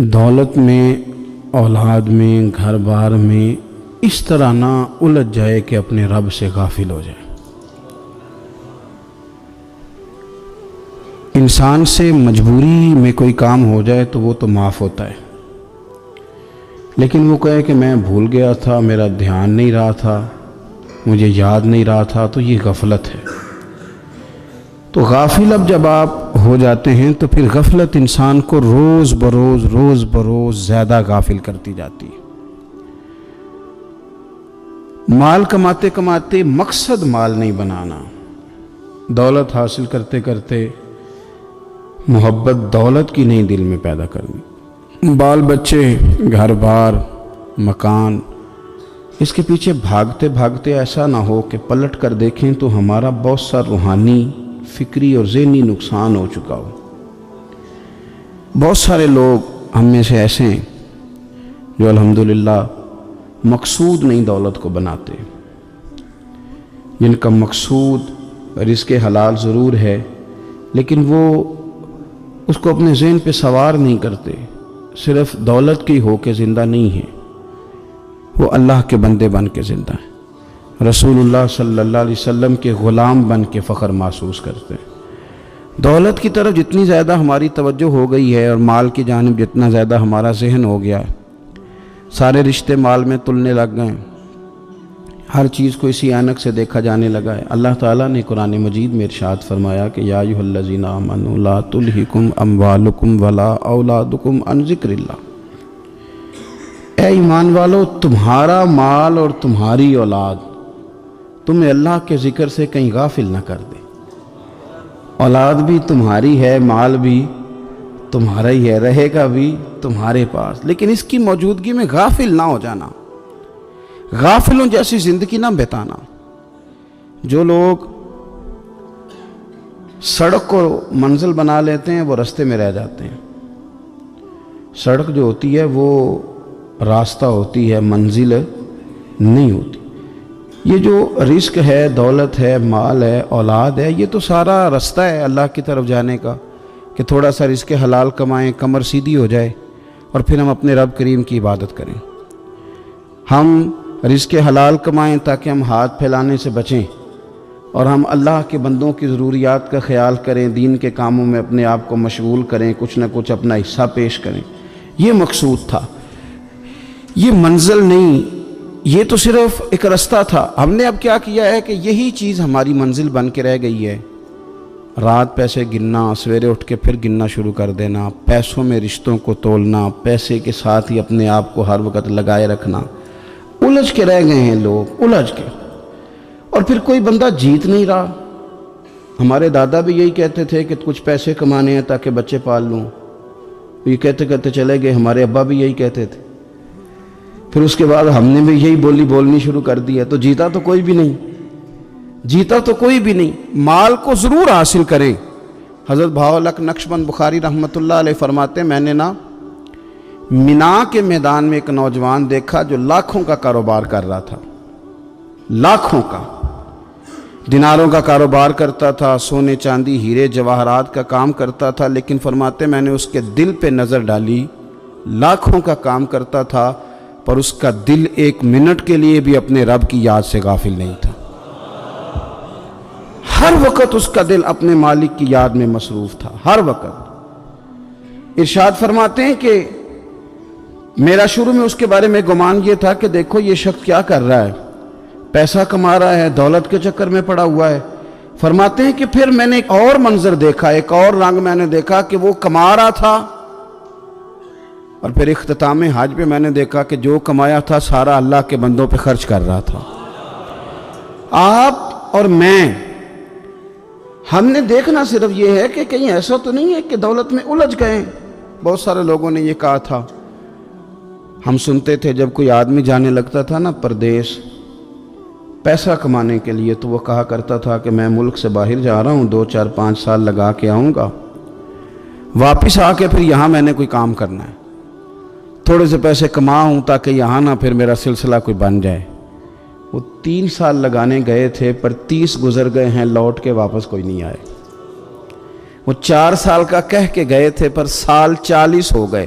دولت میں، اولاد میں، گھر بار میں اس طرح نہ الجھ جائے کہ اپنے رب سے غافل ہو جائے۔ انسان سے مجبوری میں کوئی کام ہو جائے تو وہ تو معاف ہوتا ہے، لیکن وہ کہے کہ میں بھول گیا تھا، میرا دھیان نہیں رہا تھا، مجھے یاد نہیں رہا تھا، تو یہ غفلت ہے۔ تو غافل اب جب آپ ہو جاتے ہیں تو پھر غفلت انسان کو روز بروز زیادہ غافل کرتی جاتی ہے۔ مال کماتے کماتے مقصد مال نہیں بنانا، دولت حاصل کرتے کرتے محبت دولت کی نہیں دل میں پیدا کرنی۔ بال بچے، گھر بار، مکان، اس کے پیچھے بھاگتے بھاگتے ایسا نہ ہو کہ پلٹ کر دیکھیں تو ہمارا بہت سا روحانی، فکری اور ذہنی نقصان ہو چکا ہو۔ بہت سارے لوگ ہم میں سے ایسے ہیں جو الحمدللہ مقصود نہیں دولت کو بناتے، جن کا مقصود رزق حلال ضرور ہے لیکن وہ اس کو اپنے ذہن پہ سوار نہیں کرتے، صرف دولت کی ہو کے زندہ نہیں ہیں، وہ اللہ کے بندے بن کے زندہ ہیں، رسول اللہ صلی اللہ علیہ وسلم کے غلام بن کے فخر محسوس کرتے ہیں۔ دولت کی طرف جتنی زیادہ ہماری توجہ ہو گئی ہے اور مال کی جانب جتنا زیادہ ہمارا ذہن ہو گیا ہے، سارے رشتے مال میں تلنے لگ گئے ہیں، ہر چیز کو اسی عینک سے دیکھا جانے لگا ہے۔ اللہ تعالیٰ نے قرآن مجید میں ارشاد فرمایا کہ یا ایھا الذین آمنوا لا تلھکم اموالکم ولا اولادکم عن ذکر اللہ، اے ایمان والو، تمہارا مال اور تمہاری اولاد تمہیں اللہ کے ذکر سے کہیں غافل نہ کر دے۔ اولاد بھی تمہاری ہے، مال بھی تمہارا ہی ہے، رہے گا بھی تمہارے پاس، لیکن اس کی موجودگی میں غافل نہ ہو جانا، غافلوں جیسی زندگی نہ بتانا۔ جو لوگ سڑک کو منزل بنا لیتے ہیں وہ رستے میں رہ جاتے ہیں۔ سڑک جو ہوتی ہے وہ راستہ ہوتی ہے، منزل نہیں ہوتی۔ یہ جو رزق ہے، دولت ہے، مال ہے، اولاد ہے، یہ تو سارا رستہ ہے اللہ کی طرف جانے کا، کہ تھوڑا سا رزق حلال کمائیں، کمر سیدھی ہو جائے اور پھر ہم اپنے رب کریم کی عبادت کریں۔ ہم رزق حلال کمائیں تاکہ ہم ہاتھ پھیلانے سے بچیں اور ہم اللہ کے بندوں کی ضروریات کا خیال کریں، دین کے کاموں میں اپنے آپ کو مشغول کریں، کچھ نہ کچھ اپنا حصہ پیش کریں۔ یہ مقصود تھا، یہ منزل نہیں، یہ تو صرف ایک رستہ تھا۔ ہم نے اب کیا کیا ہے کہ یہی چیز ہماری منزل بن کے رہ گئی ہے۔ رات پیسے گننا، سویرے اٹھ کے پھر گننا شروع کر دینا، پیسوں میں رشتوں کو تولنا، پیسے کے ساتھ ہی اپنے آپ کو ہر وقت لگائے رکھنا، الجھ کے رہ گئے ہیں لوگ، الجھ کے، اور پھر کوئی بندہ جیت نہیں رہا۔ ہمارے دادا بھی یہی کہتے تھے کہ کچھ پیسے کمانے ہیں تاکہ بچے پال لوں، یہ کہتے کہتے چلے گئے۔ ہمارے ابا بھی یہی کہتے تھے، پھر اس کے بعد ہم نے بھی یہی بولنی شروع کر دی ہے، تو جیتا تو کوئی بھی نہیں، جیتا تو کوئی بھی نہیں۔ مال کو ضرور حاصل کریں۔ حضرت بہاءالحق نقشبند بخاری رحمۃ اللہ علیہ فرماتے ہیں، میں نے منا کے میدان میں ایک نوجوان دیکھا جو لاکھوں کا کاروبار کر رہا تھا، لاکھوں کا، دیناروں کا کاروبار کرتا تھا، سونے چاندی ہیرے جواہرات کا کام کرتا تھا، لیکن فرماتے میں نے اس کے دل پہ نظر ڈالی، لاکھوں کا کام کرتا تھا پر اس کا دل ایک منٹ کے لیے بھی اپنے رب کی یاد سے غافل نہیں تھا۔ ہر وقت اس کا دل اپنے مالک کی یاد میں مصروف تھا، ہر وقت۔ ارشاد فرماتے ہیں کہ میرا شروع میں اس کے بارے میں گمان یہ تھا کہ دیکھو یہ شخص کیا کر رہا ہے، پیسہ کما رہا ہے، دولت کے چکر میں پڑا ہوا ہے۔ فرماتے ہیں کہ پھر میں نے ایک اور منظر دیکھا، ایک اور رنگ میں نے دیکھا کہ وہ کما رہا تھا، اور پھر اختتام حج پہ میں نے دیکھا کہ جو کمایا تھا سارا اللہ کے بندوں پہ خرچ کر رہا تھا۔ آپ اور میں، ہم نے دیکھنا صرف یہ ہے کہ کہیں ایسا تو نہیں ہے کہ دولت میں الجھ گئے۔ بہت سارے لوگوں نے یہ کہا تھا، ہم سنتے تھے جب کوئی آدمی جانے لگتا تھا نا پردیس پیسہ کمانے کے لیے، تو وہ کہا کرتا تھا کہ میں ملک سے باہر جا رہا ہوں، 2 4 5 سال لگا کے آؤں گا، واپس آ کے پھر یہاں میں نے کوئی کام کرنا ہے، تھوڑے سے پیسے کماؤں تاکہ یہاں نہ پھر میرا سلسلہ کوئی بن جائے۔ وہ 3 سال لگانے گئے تھے پر 30 گزر گئے ہیں، لوٹ کے واپس کوئی نہیں آئے۔ وہ 4 سال کا کہہ کے گئے تھے پر سال 40 ہو گئے،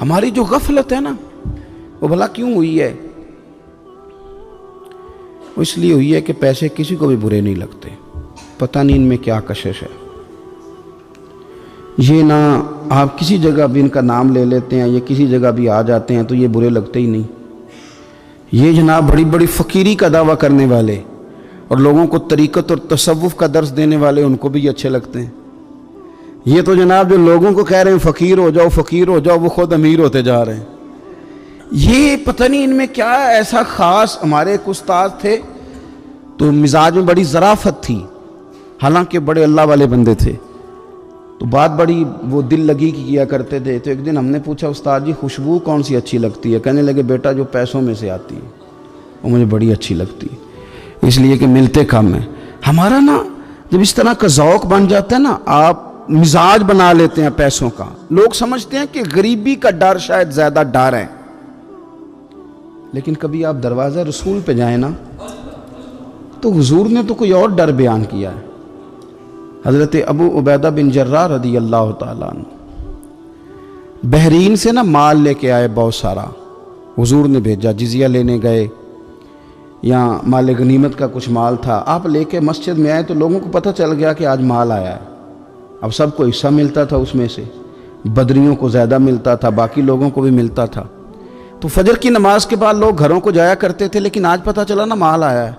ہماری جو غفلت ہے نا وہ بھلا کیوں ہوئی ہے؟ وہ اس لیے ہوئی ہے کہ پیسے کسی کو بھی برے نہیں لگتے، پتہ نہیں ان میں کیا کشش ہے۔ یہ نہ آپ کسی جگہ بھی ان کا نام لے لیتے ہیں یا کسی جگہ بھی آ جاتے ہیں تو یہ برے لگتے ہی نہیں۔ یہ جناب بڑی بڑی فقیری کا دعویٰ کرنے والے اور لوگوں کو طریقت اور تصوف کا درس دینے والے، ان کو بھی یہ اچھے لگتے ہیں۔ یہ تو جناب جو لوگوں کو کہہ رہے ہیں فقیر ہو جاؤ فقیر ہو جاؤ، وہ خود امیر ہوتے جا رہے ہیں۔ یہ پتہ نہیں ان میں کیا ایسا خاص۔ ہمارے ایک استاد تھے تو مزاج میں بڑی ظرافت تھی، حالانکہ بڑے اللہ والے بندے تھے، تو بات بڑی وہ دل لگی کی کیا کرتے تھے۔ تو ایک دن ہم نے پوچھا استاد جی خوشبو کون سی اچھی لگتی ہے؟ کہنے لگے بیٹا جو پیسوں میں سے آتی ہے وہ مجھے بڑی اچھی لگتی ہے، اس لیے کہ ملتے کم ہیں۔ ہمارا نا جب اس طرح کا ذوق بن جاتا ہے نا، آپ مزاج بنا لیتے ہیں پیسوں کا، لوگ سمجھتے ہیں کہ غریبی کا ڈر شاید زیادہ ڈر ہے، لیکن کبھی آپ دروازہ رسول پہ جائیں نا تو حضور نے تو کوئی اور ڈر بیان کیا ہے۔ حضرت ابو عبیدہ بن جراح رضی اللہ تعالیٰ عنہ بحرین سے نا مال لے کے آئے بہت سارا، حضور نے بھیجا، جزیہ لینے گئے یا مال غنیمت کا کچھ مال تھا، آپ لے کے مسجد میں آئے تو لوگوں کو پتہ چل گیا کہ آج مال آیا ہے۔ اب سب کو حصہ ملتا تھا، اس میں سے بدریوں کو زیادہ ملتا تھا، باقی لوگوں کو بھی ملتا تھا۔ تو فجر کی نماز کے بعد لوگ گھروں کو جایا کرتے تھے، لیکن آج پتہ چلا نا مال آیا ہے،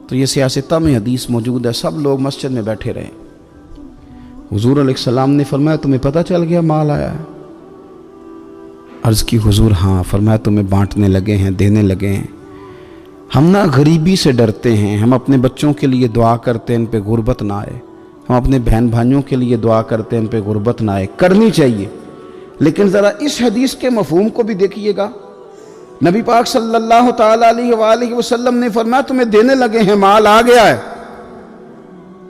تو یہ سیاستہ میں حدیث موجود ہے، سب لوگ مسجد میں بیٹھے رہے۔ حضور علیہ السلام نے فرمایا تمہیں پتہ چل گیا مال آیا ہے؟ عرض کی حضور ہاں۔ فرمایا تمہیں بانٹنے لگے ہیں، دینے لگے ہیں۔ ہم نا غریبی سے ڈرتے ہیں، ہم اپنے بچوں کے لیے دعا کرتے ہیں ان پہ غربت نہ آئے، ہم اپنے بہن بھائیوں کے لیے دعا کرتے ہیں ان پہ غربت نہ آئے، کرنی چاہیے، لیکن ذرا اس حدیث کے مفہوم کو بھی دیکھیے گا۔ نبی پاک صلی اللہ تعالیٰ علیہ وآلہ وسلم نے فرمایا تمہیں دینے لگے ہیں، مال آ گیا ہے،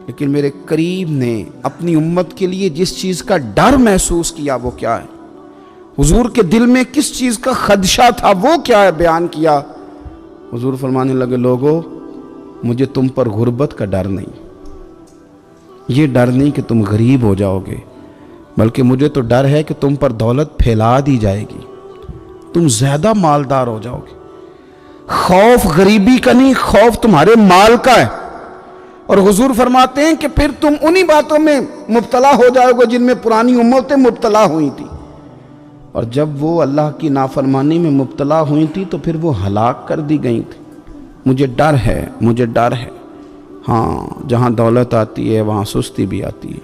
لیکن میرے قریب نے اپنی امت کے لیے جس چیز کا ڈر محسوس کیا وہ کیا ہے، حضور کے دل میں کس چیز کا خدشہ تھا وہ کیا ہے، بیان کیا۔ حضور فرمانے لگے لوگو مجھے تم پر غربت کا ڈر نہیں، یہ ڈر نہیں کہ تم غریب ہو جاؤ گے، بلکہ مجھے تو ڈر ہے کہ تم پر دولت پھیلا دی جائے گی، تم زیادہ مالدار ہو جاؤ گے۔ خوف غریبی کا نہیں، خوف تمہارے مال کا ہے۔ اور حضور فرماتے ہیں کہ پھر تم انہی باتوں میں مبتلا ہو جاؤ گے جن میں پرانی امتیں مبتلا ہوئی تھیں، اور جب وہ اللہ کی نافرمانی میں مبتلا ہوئی تھی تو پھر وہ ہلاک کر دی گئی تھی۔ مجھے ڈر ہے، مجھے ڈر ہے۔ ہاں جہاں دولت آتی ہے وہاں سستی بھی آتی ہے،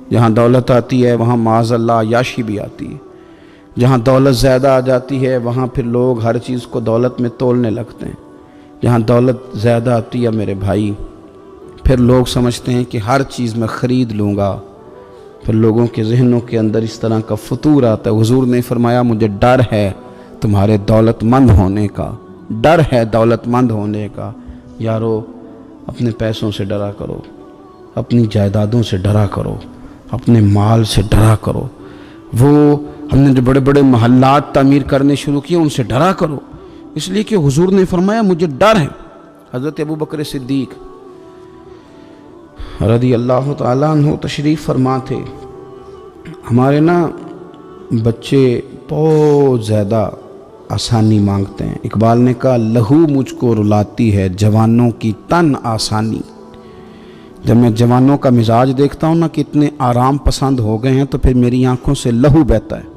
جہاں دولت آتی ہے وہاں معاذ اللہ عیاشی بھی آتی ہے، جہاں دولت زیادہ آ جاتی ہے وہاں پھر لوگ ہر چیز کو دولت میں تولنے لگتے ہیں۔ جہاں دولت زیادہ آتی ہے میرے بھائی، پھر لوگ سمجھتے ہیں کہ ہر چیز میں خرید لوں گا، پھر لوگوں کے ذہنوں کے اندر اس طرح کا فطور آتا ہے۔ حضور نے فرمایا مجھے ڈر ہے تمہارے دولت مند ہونے کا، ڈر ہے دولت مند ہونے کا۔ یارو اپنے پیسوں سے ڈرا کرو، اپنی جائیدادوں سے ڈرا کرو، اپنے مال سے ڈرا کرو، وہ ہم نے جو بڑے بڑے محلات تعمیر کرنے شروع کیے ان سے ڈرا کرو، اس لیے کہ حضور نے فرمایا مجھے ڈر ہے۔ حضرت ابوبکر صدیق رضی اللہ تعالیٰ عنہ تشریف فرما تھے۔ ہمارے نا بچے بہت زیادہ آسانی مانگتے ہیں۔ اقبال نے کہا لہو مجھ کو رلاتی ہے جوانوں کی تن آسانی۔ جب میں جوانوں کا مزاج دیکھتا ہوں نا کہ اتنے آرام پسند ہو گئے ہیں تو پھر میری آنکھوں سے لہو بہتا ہے۔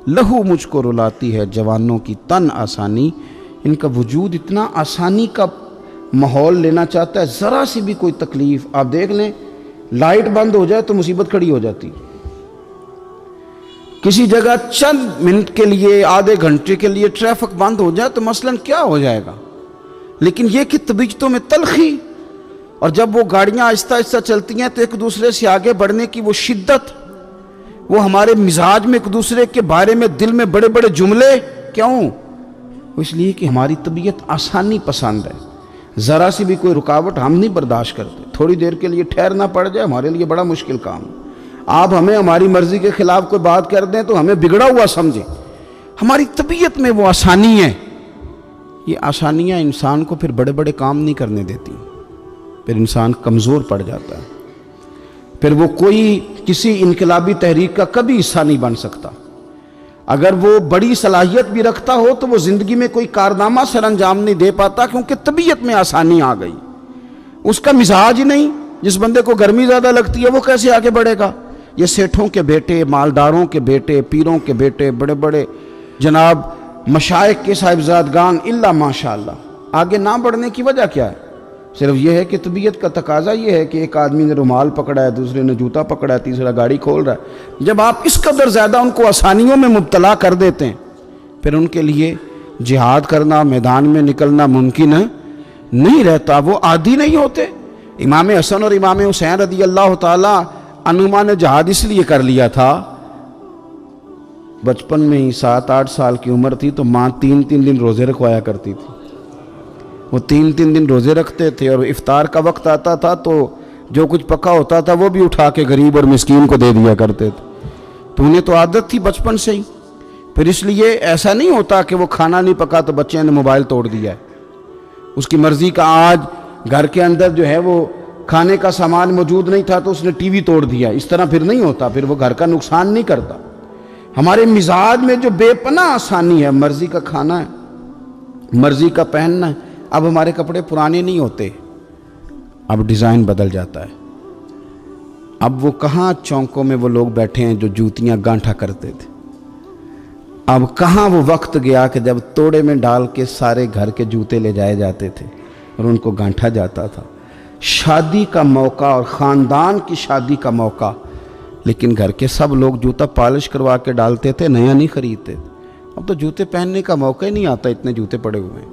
لہو مجھ کو رلاتی ہے جوانوں کی تن آسانی۔ ان کا وجود اتنا آسانی کا ماحول لینا چاہتا ہے، ذرا سی بھی کوئی تکلیف آپ دیکھ لیں، لائٹ بند ہو جائے تو مصیبت کھڑی ہو جاتی، کسی جگہ چند منٹ کے لیے آدھے گھنٹے کے لیے ٹریفک بند ہو جائے تو مثلاً کیا ہو جائے گا، لیکن یہ کہ طبیعتوں میں تلخی، اور جب وہ گاڑیاں آہستہ آہستہ چلتی ہیں تو ایک دوسرے سے آگے بڑھنے کی وہ شدت، وہ ہمارے مزاج میں ایک دوسرے کے بارے میں دل میں بڑے بڑے جملے، کیوں؟ اس لیے کہ ہماری طبیعت آسانی پسند ہے، ذرا سی بھی کوئی رکاوٹ ہم نہیں برداشت کرتے، تھوڑی دیر کے لیے ٹھہرنا پڑ جائے ہمارے لیے بڑا مشکل کام ہے۔ آپ ہمیں ہماری مرضی کے خلاف کوئی بات کر دیں تو ہمیں بگڑا ہوا سمجھیں، ہماری طبیعت میں وہ آسانی ہے۔ یہ آسانیاں انسان کو پھر بڑے بڑے کام نہیں کرنے دیتی، پھر انسان کمزور پڑ جاتا ہے، پھر وہ کوئی کسی انقلابی تحریک کا کبھی حصہ نہیں بن سکتا۔ اگر وہ بڑی صلاحیت بھی رکھتا ہو تو وہ زندگی میں کوئی کارنامہ سر انجام نہیں دے پاتا، کیونکہ طبیعت میں آسانی آ گئی، اس کا مزاج ہی نہیں۔ جس بندے کو گرمی زیادہ لگتی ہے وہ کیسے آگے بڑھے گا؟ یہ سیٹھوں کے بیٹے، مالداروں کے بیٹے، پیروں کے بیٹے، بڑے بڑے جناب مشائخ کے صاحبزادگان، الا ماشاء اللہ، آگے نہ بڑھنے کی وجہ کیا ہے؟ صرف یہ ہے کہ طبیعت کا تقاضا یہ ہے کہ ایک آدمی نے رومال پکڑا ہے، دوسرے نے جوتا پکڑا ہے، تیسرا گاڑی کھول رہا ہے۔ جب آپ اس قدر زیادہ ان کو آسانیوں میں مبتلا کر دیتے ہیں، پھر ان کے لیے جہاد کرنا، میدان میں نکلنا ممکن نہیں رہتا، وہ عادی نہیں ہوتے۔ امام حسن اور امام حسین رضی اللہ تعالی عنہما نے جہاد اس لیے کر لیا تھا، بچپن میں ہی 7-8 سال کی عمر تھی تو ماں 3 دن روزے رکھوایا کرتی تھی، وہ 3 دن روزے رکھتے تھے، اور افطار کا وقت آتا تھا تو جو کچھ پکا ہوتا تھا وہ بھی اٹھا کے غریب اور مسکین کو دے دیا کرتے تھے۔ تو انہیں تو عادت تھی بچپن سے ہی، پھر اس لیے ایسا نہیں ہوتا کہ وہ کھانا نہیں پکا تو بچے نے موبائل توڑ دیا ہے، اس کی مرضی کا۔ آج گھر کے اندر جو ہے وہ کھانے کا سامان موجود نہیں تھا تو اس نے ٹی وی توڑ دیا، اس طرح پھر نہیں ہوتا، پھر وہ گھر کا نقصان نہیں کرتا۔ ہمارے مزاج میں جو بے پناہ آسانی ہے، مرضی کا کھانا ہے، مرضی کا پہننا ہے۔ اب ہمارے کپڑے پرانے نہیں ہوتے، اب ڈیزائن بدل جاتا ہے۔ اب وہ کہاں چونکوں میں وہ لوگ بیٹھے ہیں جو جوتیاں گانٹھا کرتے تھے، اب کہاں وہ وقت گیا کہ جب توڑے میں ڈال کے سارے گھر کے جوتے لے جائے جاتے تھے اور ان کو گانٹھا جاتا تھا۔ شادی کا موقع اور خاندان کی شادی کا موقع، لیکن گھر کے سب لوگ جوتا پالش کروا کے ڈالتے تھے، نیا نہیں خریدتے۔ اب تو جوتے پہننے کا موقع ہی نہیں آتا، اتنے جوتے پڑے ہوئے ہیں،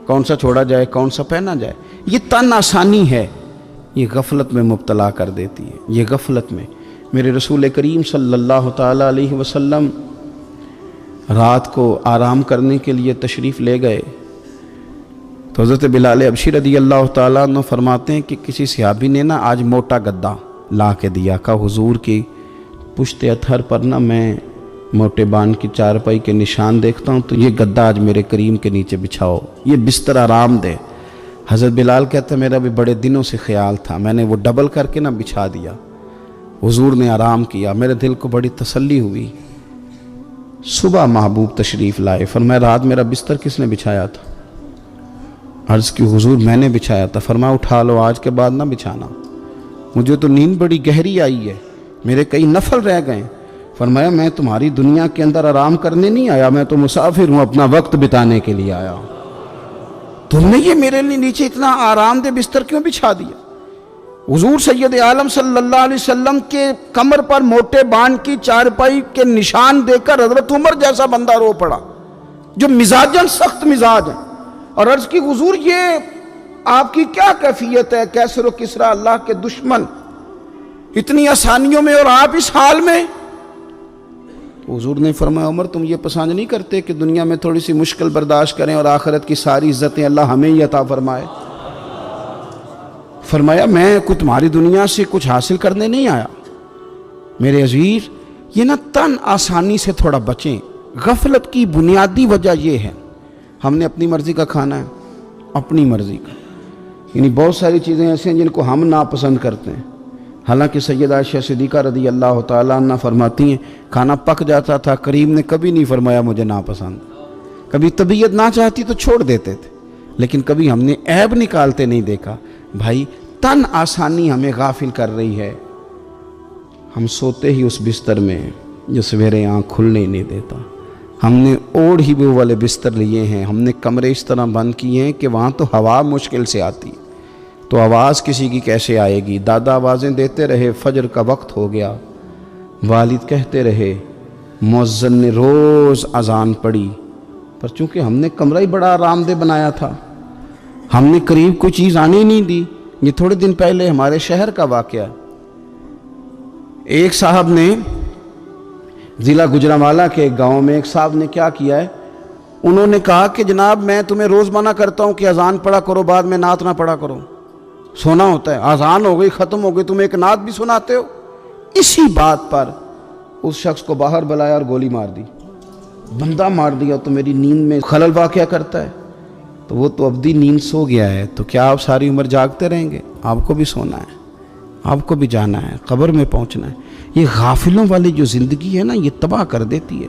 کون سا چھوڑا جائے، کون سا پہنا جائے۔ یہ تن آسانی ہے، یہ غفلت میں مبتلا کر دیتی ہے، یہ غفلت میں۔ میرے رسول کریم صلی اللہ تعالیٰ علیہ وسلم رات کو آرام کرنے کے لیے تشریف لے گئے تو حضرت بلال حبشی رضی اللہ تعالیٰ عنہ فرماتے ہیں کہ کسی صحابی نے نا آج موٹا گدا لا کے دیا، کہا حضور کی پشت اطہر پر نا میں موٹے بان کی چارپائی کے نشان دیکھتا ہوں، تو یہ گدا آج میرے کریم کے نیچے بچھاؤ، یہ بستر آرام دے۔ حضرت بلال کہتے ہیں میرا بھی بڑے دنوں سے خیال تھا، میں نے وہ ڈبل کر کے نا بچھا دیا، حضور نے آرام کیا، میرے دل کو بڑی تسلی ہوئی۔ صبح محبوب تشریف لائے، فرمایا رات میرا بستر کس نے بچھایا تھا؟ عرض کی حضور میں نے بچھایا تھا۔ فرمایا اٹھا لو، آج کے بعد نہ بچھانا، مجھے تو نیند بڑی گہری آئی ہے، میرے کئی نفل رہ گئے۔ فرمایا میں تمہاری دنیا کے اندر آرام کرنے نہیں آیا، میں تو مسافر ہوں، اپنا وقت بتانے کے لیے آیا ہوں۔ تم نے یہ میرے لیے نیچے اتنا آرام دہ بستر کیوں بچھا دیا؟ حضور سید عالم صلی اللہ علیہ وسلم کے کمر پر موٹے بان کی چارپائی کے نشان دے کر حضرت عمر جیسا بندہ رو پڑا جو مزاجن سخت مزاج ہے، اور عرض کی حضور یہ آپ کی کیا کیفیت ہے؟ کیسر و کسرا اللہ کے دشمن اتنی آسانیوں میں اور آپ اس حال میں؟ تو حضور نے فرمایا عمر تم یہ پسند نہیں کرتے کہ دنیا میں تھوڑی سی مشکل برداشت کریں اور آخرت کی ساری عزتیں اللہ ہمیں ہی عطا فرمائے؟ فرمایا میں کوئی تمہاری دنیا سے کچھ حاصل کرنے نہیں آیا۔ میرے عزیز یہ نا تن آسانی سے تھوڑا بچیں۔ غفلت کی بنیادی وجہ یہ ہے ہم نے اپنی مرضی کا کھانا ہے، اپنی مرضی کا، یعنی بہت ساری چیزیں ایسی ہیں جن کو ہم ناپسند کرتے ہیں، حالانکہ سیدہ عائشہ صدیقہ رضی اللہ تعالیٰ عنہ فرماتی ہیں کھانا پک جاتا تھا، کریم نے کبھی نہیں فرمایا مجھے ناپسند، کبھی طبیعت نہ چاہتی تو چھوڑ دیتے تھے، لیکن کبھی ہم نے عیب نکالتے نہیں دیکھا۔ بھائی تن آسانی ہمیں غافل کر رہی ہے، ہم سوتے ہی اس بستر میں جو سویرے آنکھ کھلنے ہی نہیں دیتا، ہم نے اوڑھ ہی وہ والے بستر لیے ہیں، ہم نے کمرے اس طرح بند کیے ہیں کہ وہاں تو ہوا مشکل سے آتی، تو آواز کسی کی کیسے آئے گی؟ دادا آوازیں دیتے رہے، فجر کا وقت ہو گیا، والد کہتے رہے، مؤذن نے روز اذان پڑھی، پر چونکہ ہم نے کمرہ ہی بڑا آرام دہ بنایا تھا، ہم نے قریب کوئی چیز آنے نہیں دی۔ یہ تھوڑے دن پہلے ہمارے شہر کا واقعہ، ایک صاحب نے ضلع گجرانوالہ کے ایک گاؤں میں ایک صاحب نے کیا کیا ہے، انہوں نے کہا کہ جناب میں تمہیں روز منع کرتا ہوں کہ اذان پڑھا کرو، بعد میں نعت نہ پڑھا کرو، سونا ہوتا ہے، اذان ہو گئی ختم ہو گئی تم ایک نعت بھی سناتے ہو۔ اسی بات پر اس شخص کو باہر بلایا اور گولی مار دی، بندہ مار دیا، تو میری نیند میں خلل واقعہ کرتا ہے، تو وہ تو ابدی نیند سو گیا ہے، تو کیا آپ ساری عمر جاگتے رہیں گے؟ آپ کو بھی سونا ہے، آپ کو بھی جانا ہے، قبر میں پہنچنا ہے۔ یہ غافلوں والی جو زندگی ہے نا یہ تباہ کر دیتی ہے،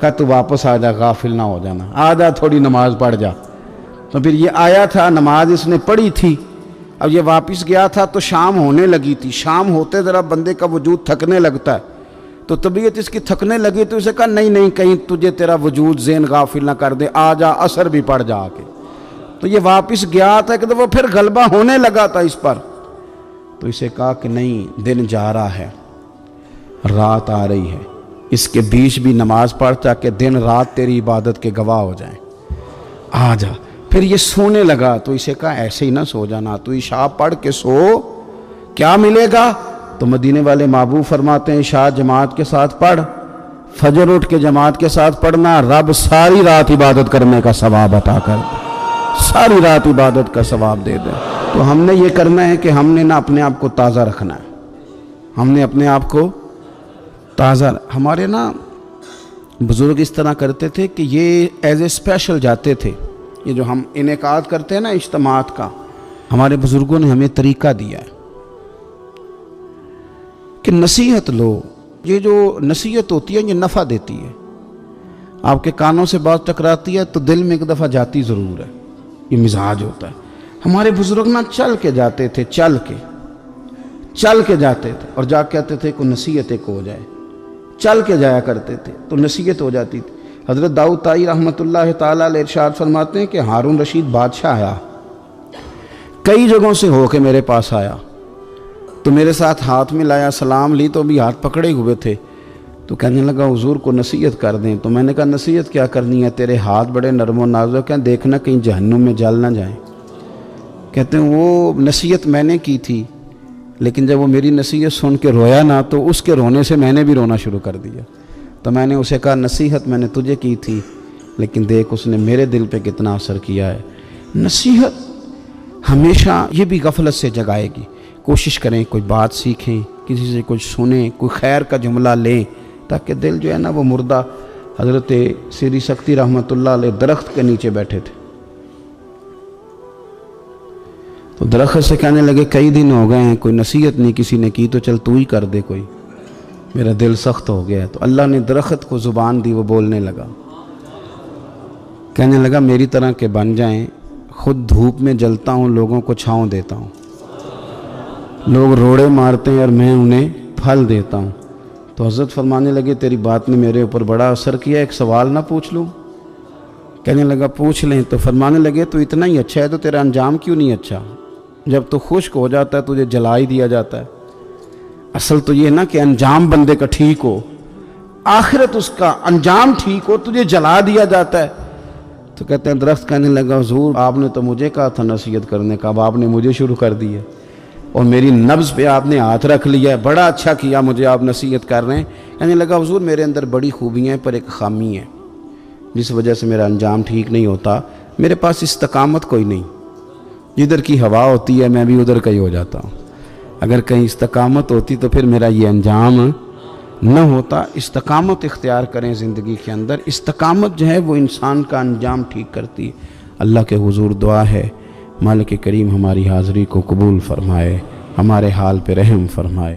کہا تو واپس آ جا، غافل نہ ہو جانا، آ جا تھوڑی نماز پڑھ جا۔ تو پھر یہ آیا تھا، نماز اس نے پڑھی تھی، اب یہ واپس گیا تھا تو شام ہونے لگی تھی۔ شام ہوتے ذرا بندے کا وجود تھکنے لگتا ہے، تو طبیعت اس کی تھکنے لگی تو اسے کہا نہیں نہیں، کہیں تجھے تیرا وجود ذہن غافل نہ کر دے، آ جا عصر بھی پڑھ جا کے۔ تو یہ واپس گیا تھا کہ وہ پھر غلبہ ہونے لگا تھا اس پر، تو اسے کہا کہ نہیں، دن جا رہا ہے، رات آ رہی ہے، اس کے بیچ بھی نماز پڑھ تاکہ دن رات تیری عبادت کے گواہ ہو جائیں، آ جا۔ پھر یہ سونے لگا تو اسے کہا ایسے ہی نہ سو جانا، تو عشاء پڑھ کے سو، کیا ملے گا؟ تو مدینے والے محبوب فرماتے ہیں عشاء جماعت کے ساتھ پڑھ، فجر اٹھ کے جماعت کے ساتھ پڑھنا، رب ساری رات عبادت کرنے کا ثواب عطا کر دے، ساری رات عبادت کا ثواب دے دے۔ تو ہم نے یہ کرنا ہے کہ ہم نے نا اپنے آپ کو تازہ رکھنا ہے، ہم نے اپنے آپ کو تازہ، ہمارے نا بزرگ اس طرح کرتے تھے کہ یہ ایز اے اسپیشل جاتے تھے، یہ جو ہم انعقاد کرتے ہیں نا اجتماعات کا، ہمارے بزرگوں نے ہمیں طریقہ دیا ہے کہ نصیحت لو، یہ جو نصیحت ہوتی ہے یہ نفع دیتی ہے، آپ کے کانوں سے بات ٹکراتی ہے تو دل میں ایک دفعہ جاتی ضرور ہے، یہ مزاج ہوتا ہے۔ ہمارے بزرگ نا چل کے جاتے تھے، چل کے جاتے تھے، اور جا کہتے تھے کوئی نصیحت ایک ہو جائے، چل کے جایا کرتے تھے تو نصیحت ہو جاتی تھی۔ حضرت داؤد طائی رحمۃ اللہ تعالیٰ علیہ ارشاد فرماتے ہیں کہ ہارون رشید بادشاہ آیا، کئی جگہوں سے ہو کے میرے پاس آیا، تو میرے ساتھ ہاتھ میں لایا، سلام لی تو بھی ہاتھ پکڑے ہوئے تھے، تو کہنے لگا حضور کو نصیحت کر دیں۔ تو میں نے کہا نصیحت کیا کرنی ہے، تیرے ہاتھ بڑے نرم و نازک ہیں، دیکھنا کہیں جہنم میں جل نہ جائیں۔ کہتے ہیں وہ نصیحت میں نے کی تھی، لیکن جب وہ میری نصیحت سن کے رویا نا تو اس کے رونے سے میں نے بھی رونا شروع کر دیا۔ تو میں نے اسے کہا نصیحت میں نے تجھے کی تھی، لیکن دیکھ اس نے میرے دل پہ کتنا اثر کیا ہے۔ نصیحت ہمیشہ یہ بھی غفلت سے جگائے گی، کوشش کریں کوئی بات سیکھیں، کسی سے کچھ سنیں، کوئی خیر کا جملہ لیں، تاکہ دل جو ہے نا وہ مردہ۔ حضرت سری سکتی رحمۃ اللہ علیہ درخت کے نیچے بیٹھے تھے، تو درخت سے کہنے لگے کئی دن ہو گئے ہیں کوئی نصیحت نہیں کسی نے کی، تو چل تو ہی کر دے کوئی، میرا دل سخت ہو گیا ہے۔ تو اللہ نے درخت کو زبان دی، وہ بولنے لگا، کہنے لگا میری طرح کے بن جائیں، خود دھوپ میں جلتا ہوں، لوگوں کو چھاؤں دیتا ہوں، لوگ روڑے مارتے ہیں اور میں انہیں پھل دیتا ہوں۔ تو حضرت فرمانے لگے تیری بات نے میرے اوپر بڑا اثر کیا، ایک سوال نہ پوچھ لوں؟ کہنے لگا پوچھ لیں۔ تو فرمانے لگے تو اتنا ہی اچھا ہے تو تیرا انجام کیوں نہیں اچھا؟ جب تو خشک ہو جاتا ہے تجھے جلا ہی دیا جاتا ہے۔ اصل تو یہ نا کہ انجام بندے کا ٹھیک ہو، آخرت اس کا انجام ٹھیک ہو، تجھے جلا دیا جاتا ہے۔ تو کہتے ہیں درخت کہنے لگا حضور آپ نے تو مجھے کہا تھا نصیحت کرنے کا، اب آپ نے مجھے شروع کر دی ہے، اور میری نبض پہ آپ نے ہاتھ رکھ لیا ہے، بڑا اچھا کیا مجھے آپ نصیحت کر رہے ہیں۔ کہنے لگا حضور میرے اندر بڑی خوبیاں ہیں پر ایک خامی ہے، جس وجہ سے میرا انجام ٹھیک نہیں ہوتا، میرے پاس استقامت کوئی نہیں، جدھر کی ہوا ہوتی ہے میں بھی ادھر کا ہی ہو جاتا ہوں، اگر کہیں استقامت ہوتی تو پھر میرا یہ انجام نہ ہوتا۔ استقامت اختیار کریں زندگی کے اندر، استقامت جو ہے وہ انسان کا انجام ٹھیک کرتی ہے۔ اللہ کے حضور دعا ہے مالک کریم ہماری حاضری کو قبول فرمائے، ہمارے حال پہ رحم فرمائے۔